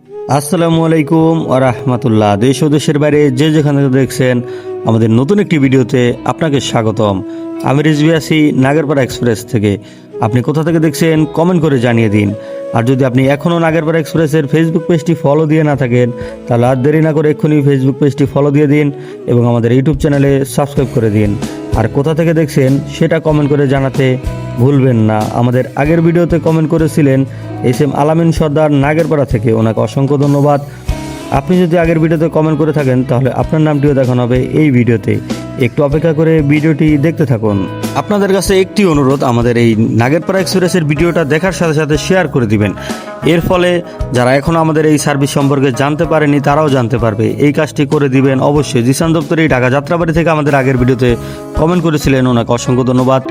আসসালামু আলাইকুম ওয়া রাহমাতুল্লাহ। দেশ ও দেশের বাইরে যে যেখান থেকে দেখছেন আমাদের নতুন একটি ভিডিওতে আপনাকে স্বাগতম। আমি রিজভী আছি নাগেরপাড়া এক্সপ্রেস থেকে। আপনি কোথা থেকে দেখছেন কমেন্ট করে জানিয়ে দিন। আর যদি আপনি এখনও নাগেরপাড়া এক্সপ্রেসের ফেসবুক পেজটি ফলো দিয়ে না থাকেন তাহলে আর দেরি না করে এক্ষুনি ফেসবুক পেজটি ফলো দিয়ে দিন এবং আমাদের ইউটিউব চ্যানেলে সাবস্ক্রাইব করে দিন। আর কোথা থেকে দেখছেন সেটা কমেন্ট করে জানাতে ভুলবেন না। আমাদের আগের ভিডিওতে কমেন্ট করেছিলেন এস.এম. আলামিন সর্দার নাগেরপাড়া থেকে, ওনাকে অসংখ্য ধন্যবাদ। আপনি যদি আগের ভিডিওতে কমেন্ট করে থাকেন তাহলে আপনার নামটিও দেখানো হবে এই ভিডিওতে। একটু অপেক্ষা করে ভিডিওটি দেখতে থাকুন। আপনাদের কাছে একটি অনুরোধ, আমাদের এই নাগেরপাড়া এক্সপ্রেসের ভিডিওটা দেখার সাথে সাথে শেয়ার করে দিবেন। এর ফলে যারা এখনও আমাদের এই সার্ভিস সম্পর্কে জানতে পারেনি তারাও জানতে পারবে। এই কাজটি করে দিবেন অবশ্যই। জিসান দপ্তরি ঢাকা যাত্রাবাড়ি থেকে আমাদের আগের ভিডিওতে কমেন্ট করেছিলেন, ওনাকে অসংখ্য ধন্যবাদ।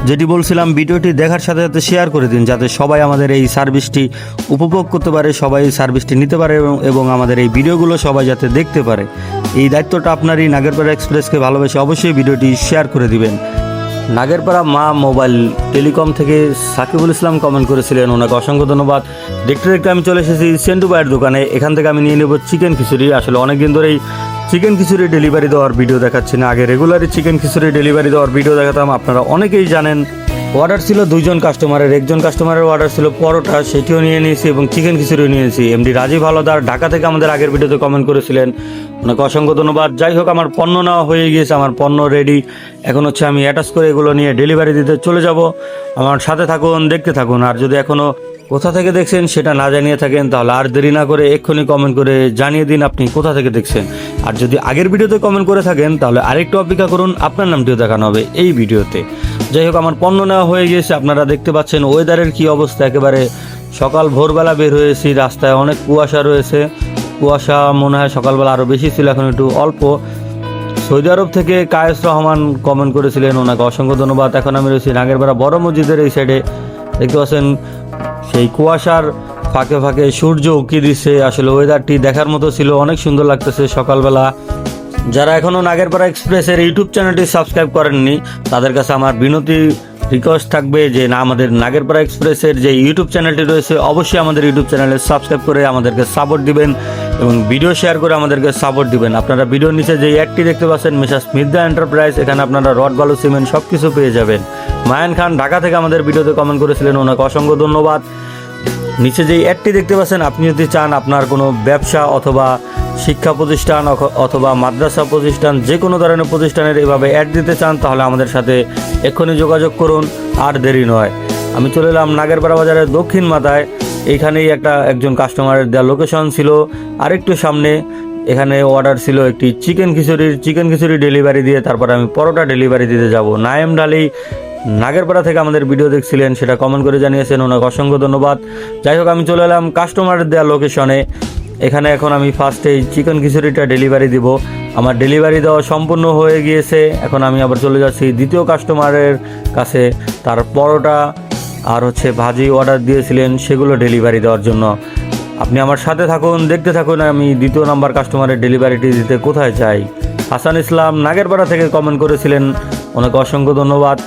যেটি বলছিলাম, ভিডিওটি দেখার সাথে সাথে শেয়ার করে দিন যাতে সবাই আমাদের এই সার্ভিসটি উপভোগ করতে পারে, সবাই এই সার্ভিসটি নিতে পারে এবং আমাদের এই ভিডিওগুলো সবাই যাতে দেখতে পারে। এই দায়িত্বটা আপনারই। নাগেরপাড়া এক্সপ্রেসকে ভালোবেসে অবশ্যই ভিডিওটি শেয়ার করে দিবেন। নাগেরপাড়া মা মোবাইল টেলিকম থেকে সাকিবুল ইসলাম কমেন্ট করেছিলেন, ওনাকে অসংখ্য ধন্যবাদ। দেখতে দেখতে আমি চলে এসেছি সেন্টু ভাইয়ের দোকানে। এখান থেকে আমি নিয়ে নেব চিকেন খিচুড়ি। আসলে অনেকদিন ধরেই চিকেন খিচুড়ি ডেলিভারি দেওয়ার ভিডিও দেখাচ্ছি না। আগে রেগুলারই চিকেন খিচুড়ি ডেলিভারি দেওয়ার ভিডিও দেখাতাম, আপনারা অনেকেই জানেন। অর্ডার ছিল দুইজন কাস্টমারের, একজন কাস্টমারের অর্ডার ছিল পরোটা, সেটিও নিয়ে নিয়েছি এবং চিকেন খিচুড়িও নিয়েছি। এমডি রাজীব হালদার ঢাকা থেকে আমাদের আগের ভিডিওতে কমেন্ট করেছিলেন, ওনাকে অসংখ্য ধন্যবাদ। যাই হোক, আমার পণ্য নেওয়া হয়ে গিয়েছে, আমার পণ্য রেডি। এখন হচ্ছে আমি অ্যাটাচ করে এগুলো নিয়ে ডেলিভারি দিতে চলে যাব। আমার সাথে থাকুন, দেখতে থাকুন। আর যদি এখনও কোথা থেকে দেখছেন সেটা না জানিয়ে থাকেন তাহলে আর দেরি না করে এক্ষুনি কমেন্ট করে জানিয়ে দিন আপনি কোথা থেকে দেখছেন। আর যদি আগের ভিডিওতে কমেন্ট করে থাকেন তাহলে আরেকটু অপেক্ষা করুন, আপনার নামটিও দেখানো হবে এই ভিডিওতে। যাই হোক, আমার পণ্য নেওয়া হয়ে গিয়েছে। আপনারা দেখতে পাচ্ছেন ওয়েদারের কি অবস্থা। একেবারে সকাল ভোরবেলা বের হয়েছি, রাস্তায় অনেক কুয়াশা রয়েছে। কুয়াশা মনে হয় সকালবেলা আরও বেশি ছিল, এখন একটু অল্প। সৌদি আরব থেকে কায়েস রহমান কমেন্ট করেছিলেন, ওনাকে অসংখ্য ধন্যবাদ। এখন আমি রয়েছি নাগেরপাড়া বড় মসজিদের এই সাইডে। দেখতে পাচ্ছেন সেই কুয়াশার ফাঁকে ফাঁকে সূর্য উঁকি দিচ্ছে। আসলে ওয়েদারটি দেখার মতো ছিল, অনেক সুন্দর লাগতেছে সকালবেলা। যারা এখনও নাগেরপাড়া এক্সপ্রেসের ইউটিউব চ্যানেলটি সাবস্ক্রাইব করেননি তাদের কাছে আমার বিনতি রিকোয়েস্ট থাকবে যে না, আমাদের নাগেরপাড়া এক্সপ্রেসের যে ইউটিউব চ্যানেলটি রয়েছে অবশ্যই আমাদের ইউটিউব চ্যানেলে সাবস্ক্রাইব করে আমাদেরকে সাপোর্ট দিবেন এবং ভিডিও শেয়ার করে আমাদেরকে সাপোর্ট দিবেন। আপনারা ভিডিওর নিচে যে অ্যাডটি দেখতে পাচ্ছেন মিসেস স্মিথা এন্টারপ্রাইজ, এখানে আপনারা রড বালু সিমেন্ট সব কিছু পেয়ে যাবেন। মায়ান খান ঢাকা থেকে আমাদের ভিডিওতে কমেন্ট করেছিলেন, ওনাকে অসংখ্য ধন্যবাদ। নিচে যে অ্যাডটি দেখতে পাচ্ছেন, আপনি যদি চান আপনার কোনো ব্যবসা অথবা শিক্ষা প্রতিষ্ঠান অথবা মাদ্রাসা প্রতিষ্ঠান, যে কোনো ধরনের প্রতিষ্ঠানের এভাবে অ্যাড দিতে চান তাহলে আমাদের সাথে এক্ষুনি যোগাযোগ করুন, আর দেরি নয়। আমি চলে এলাম নাগেরপাড়া বাজারের দক্ষিণ মাথায়। এইখানেই একজন কাস্টমারের দেওয়া লোকেশন ছিল আরেকটু সামনে। এখানে অর্ডার ছিল একটি চিকেন খিচুড়ি ডেলিভারি দিয়ে তারপর আমি পরোটা ডেলিভারি দিতে যাব। নায়েম ডালি নাগেরপাড়া থেকে আমাদের ভিডিও দেখছিলেন, সেটা কমেন্ট করে জানিয়েছেন, ওনাকে অসংখ্য ধন্যবাদ। যাই হোক, আমি চলে এলাম কাস্টমারের দেওয়া লোকেশনে। এখানে এখন আমি ফার্স্টে চিকেন খিচুড়িটা ডেলিভারি দিব। আমার ডেলিভারি দেওয়া সম্পূর্ণ হয়ে গিয়েছে। এখন আমি আবার চলে যাচ্ছি দ্বিতীয় কাস্টমারের কাছে, তার পরোটা আর ভাজি অর্ডার দিয়েছিলেন সেগুলো ডেলিভারি দেওয়ার জন্য। আপনি আমার সাথে থাকুন, দেখতে থাকুন আমি দ্বিতীয় নাম্বার কাস্টমারের ডেলিভারিটি দিতে কোথায় যাই। হাসান ইসলাম নাগেরপাড়া থেকে কমেন্ট করেছিলেন, ওনাকে অসংখ্য ধন্যবাদ।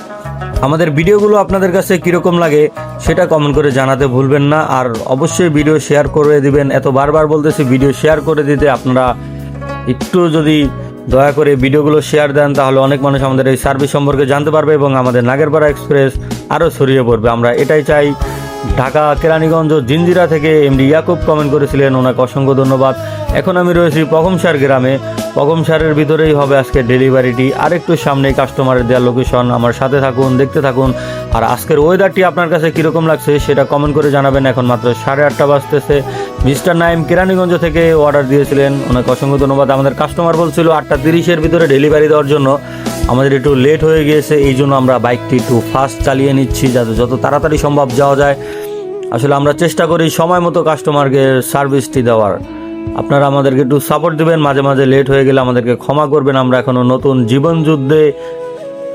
আমাদের ভিডিওগুলো আপনাদের কাছে কীরকম লাগে সেটা কমেন্ট করে জানাতে ভুলবেন না। আর অবশ্যই ভিডিও শেয়ার করে দিবেন। এত বারবার বলতেছি ভিডিও শেয়ার করে দিতে, আপনারা একটু যদি দয়া করে ভিডিওগুলো শেয়ার দেন তাহলে অনেক মানুষ আমাদের এই সার্ভিস সম্পর্কে জানতে পারবে এবং আমাদের নাগেরপাড়া এক্সপ্রেস আরও ছড়িয়ে পড়বে। আমরা এটাই চাই। ঢাকা কেরানীগঞ্জ জিঞ্জিরা থেকে এমডি ইয়াকুব কমেন্ট করেছিলেন, ওনাকে অসংখ্য ধন্যবাদ। এখন আমি রয়েছি পগমসার গ্রামে। পগমসারের ভিতরেই হবে আজকের ডেলিভারিটি, আরেকটু সামনে কাস্টমারের দেওয়া লোকেশন। আমার সাথে থাকুন, দেখতে থাকুন। আর আজকের ওয়েদারটি আপনার কাছে কীরকম লাগছে সেটা কমেন্ট করে জানাবেন। এখন মাত্র 8:30 বাজতেছে। মিস্টার নাইম কেরানীগঞ্জ থেকে অর্ডার দিয়েছিলেন, ওনাকে অসংখ্য ধন্যবাদ। আমাদের কাস্টমার বলছিল 8:30-এর ভিতরে ডেলিভারি দেওয়ার জন্য। আমাদের একটু লেট হয়ে গিয়েছে, এই জন্য আমরা বাইকটি একটু ফাস্ট চালিয়ে নিচ্ছি যাতে যত তাড়াতাড়ি সম্ভব যাওয়া যায়। আসলে আমরা চেষ্টা করি সময় মতো কাস্টমারকে সার্ভিসটি দেওয়ার। আপনারা আমাদেরকে একটু সাপোর্ট দিবেন, মাঝে মাঝে লেট হয়ে গেলে আমাদেরকে ক্ষমা করবেন। আমরা এখনও নতুন জীবন যুদ্ধে,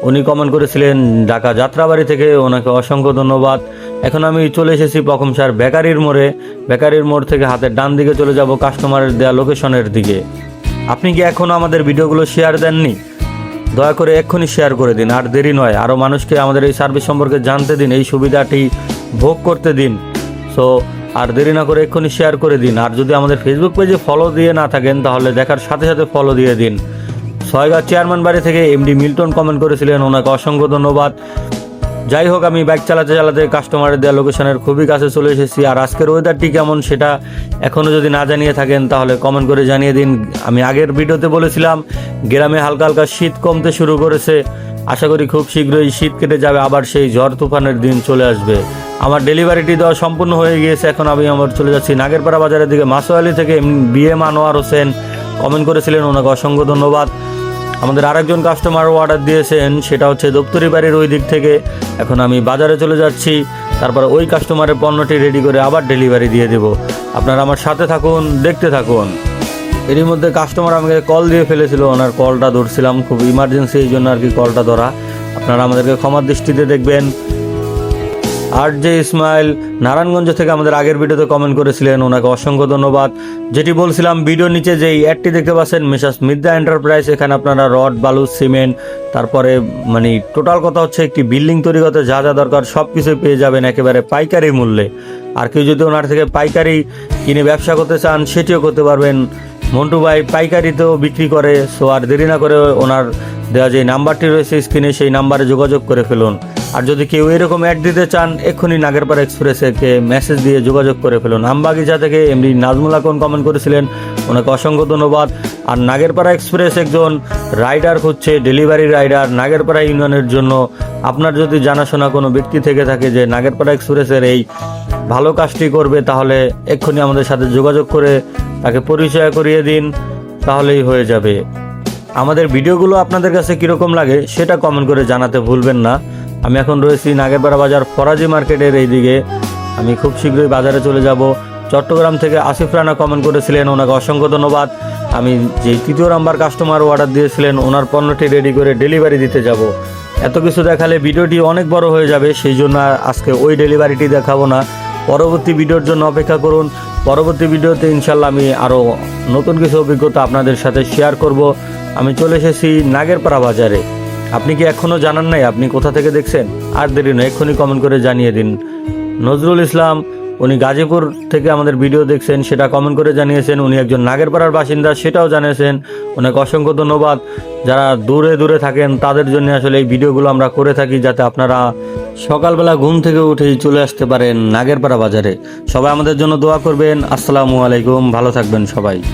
উনি কমেন্ট করেছিলেন ঢাকা যাত্রাবাড়ি থেকে, ওনাকে অসংখ্য ধন্যবাদ। এখন আমি চলে এসেছি প্রকমশার বেকারির মোড়ে। বেকারির মোড় থেকে হাতের ডান দিকে চলে যাব কাস্টমারের দেওয়া লোকেশনের দিকে। আপনি কি এখনও আমাদের ভিডিওগুলো শেয়ার দেননি? দয়া করে এক্ষুনি শেয়ার করে দিন, আর দেরি নয়। আরও মানুষকে আমাদের এই সার্ভিস সম্পর্কে জানতে দিন, এই সুবিধাটি ভোগ করতে দিন। সো আর দেরি না করে এক্ষুনি শেয়ার করে দিন। আর যদি আমাদের ফেসবুক পেজে ফলো দিয়ে না থাকেন তাহলে দেখার সাথে সাথে ফলো দিয়ে দিন। ছয়গাঁ চেয়ারম্যান বাড়ি থেকে এমডি মিল্টন কমেন্ট করেছিলেন, ওনাকে অসংখ্য ধন্যবাদ। যাই হোক, আমি বাইক চালাতে চালাতে কাস্টমারের দেওয়া লোকেশনের খুবই কাছে চলে এসেছি। আর আজকের ওয়েদারটি কেমন সেটা এখনও যদি না জানিয়ে থাকেন তাহলে কমেন্ট করে জানিয়ে দিন। আমি আগের ভিডিওতে বলেছিলাম গ্রামে হালকা হালকা শীত কমতে শুরু করেছে। আশা করি খুব শীঘ্রই শীত কেটে যাবে, আবার সেই ঝড় তুফানের দিন চলে আসবে। আমার ডেলিভারিটি দেওয়া সম্পূর্ণ হয়ে গিয়েছে। এখন আমি চলে যাচ্ছি নাগেরপাড়া বাজারের দিকে। মাসোয়ালি থেকে বিএম আনোয়ার হোসেন কমেন্ট করেছিলেন, ওনাকে অসংখ্য ধন্যবাদ। আমাদের আরেকজন কাস্টমার অর্ডার দিয়েছেন, সেটা হচ্ছে দপ্তরি বাড়ির ওই দিক থেকে। এখন আমি বাজারে চলে যাচ্ছি, তারপর ওই কাস্টমারের পণ্যটি রেডি করে আবার ডেলিভারি দিয়ে দেব। আপনারা আমার সাথে থাকুন, দেখতে থাকুন। এরই মধ্যে কাস্টমার আমাকে কল দিয়ে ফেলেছিল, ওনার কলটা ধরছিলাম, খুব ইমার্জেন্সি, এই জন্য আর কি কলটা ধরা। আপনারা আমাদেরকে ক্ষমার দৃষ্টিতে দেখবেন। আর জে ইসমাইল নারায়ণগঞ্জ থেকে আমাদের আগের ভিডিওতে কমেন্ট করেছিলেন, ওনাকে অসংখ্য ধন্যবাদ। যেটি বলছিলাম, ভিডিওর নিচে যে অ্যাডটি দেখতে পাচ্ছেন মেসার্স মিদ্যা এন্টারপ্রাইজ, এখানে আপনারা রড, বালু, সিমেন্ট, তারপরে মানে টোটাল কথা হচ্ছে একটি বিল্ডিং তৈরি করতে যা যা দরকার সব কিছুই পেয়ে যাবেন একেবারে পাইকারি মূল্যে। আর কেউ যদি ওনার থেকে পাইকারি কিনে ব্যবসা করতে চান সেটিও করতে পারবেন। মন্টু ভাই পাইকারিতেও বিক্রি করে। সো আর দেরি না করে ওনার দেওয়া যে নাম্বারটি রয়েছে স্ক্রিনে, সেই নাম্বারে যোগাযোগ করে ফেলুন। আর যদি কেউ এরকম অ্যাড দিতে চান এক্ষুনি নাগেরপাড়া এক্সপ্রেসকে মেসেজ দিয়ে যোগাযোগ করে ফেলুন। আমবাগিচা থেকে এমডি নাজমুল আকন কমেন্ট করেছিলেন, ওনাকে অসংখ্য ধন্যবাদ। আর নাগেরপাড়া এক্সপ্রেস একজন রাইডার খুঁজছে, ডেলিভারি রাইডার নাগেরপাড়া ইউনিয়নের জন্য। আপনার যদি জানাশোনা কোনো ব্যক্তি থেকে থাকে যে নাগেরপাড়া এক্সপ্রেসের এই ভালো কাজটি করবে, তাহলে এক্ষুনি আমাদের সাথে যোগাযোগ করে তাকে পরিচয় করিয়ে দিন, তাহলেই হয়ে যাবে। আমাদের ভিডিওগুলো আপনাদের কাছে কীরকম লাগে সেটা কমেন্ট করে জানাতে ভুলবেন না। আমি এখন রয়েছি নাগেরপাড়া বাজার ফরাজি মার্কেটের এই দিকে। আমি খুব শীঘ্রই বাজারে চলে যাব। চট্টগ্রাম থেকে আসিফ রানা কমেন্ট করেছিলেন, ওনাকে অসংখ্য ধন্যবাদ। আমি যে 3য় নাম্বার কাস্টমার অর্ডার দিয়েছিলেন, ওনার পণ্যটি রেডি করে ডেলিভারি দিতে যাব। এত কিছু দেখালে ভিডিওটি অনেক বড় হয়ে যাবে, সেই জন্য আজকে ওই ডেলিভারিটি দেখাবো না। পরবর্তী ভিডিওর জন্য অপেক্ষা করুন। পরবর্তী ভিডিওতে ইনশাল্লাহ আমি আরও নতুন কিছু অভিজ্ঞতা আপনাদের সাথে শেয়ার করব। আমি চলে এসেছি নাগেরপাড়া বাজারে। আপনি কি এখনও জানান নাই আপনি কোথা থেকে দেখছেন? আর দেরি নয়, এক্ষুনি কমেন্ট করে জানিয়ে দিন। নজরুল ইসলাম, উনি গাজীপুর থেকে আমাদের ভিডিও দেখছেন, সেটা কমেন্ট করে জানিয়েছেন। উনি একজন নাগেরপাড়ার বাসিন্দা, সেটাও জানিয়েছেন। ওনাকে অসংখ্য ধন্যবাদ। যারা দূরে দূরে থাকেন তাদের জন্য আসলে এই ভিডিওগুলো আমরা করে থাকি, যাতে আপনারা সকালবেলা ঘুম থেকে উঠেই চলে আসতে পারেন নাগেরপাড়া বাজারে। সবাই আমাদের জন্য দোয়া করবেন। আসসালামু আলাইকুম, ভালো থাকবেন সবাই।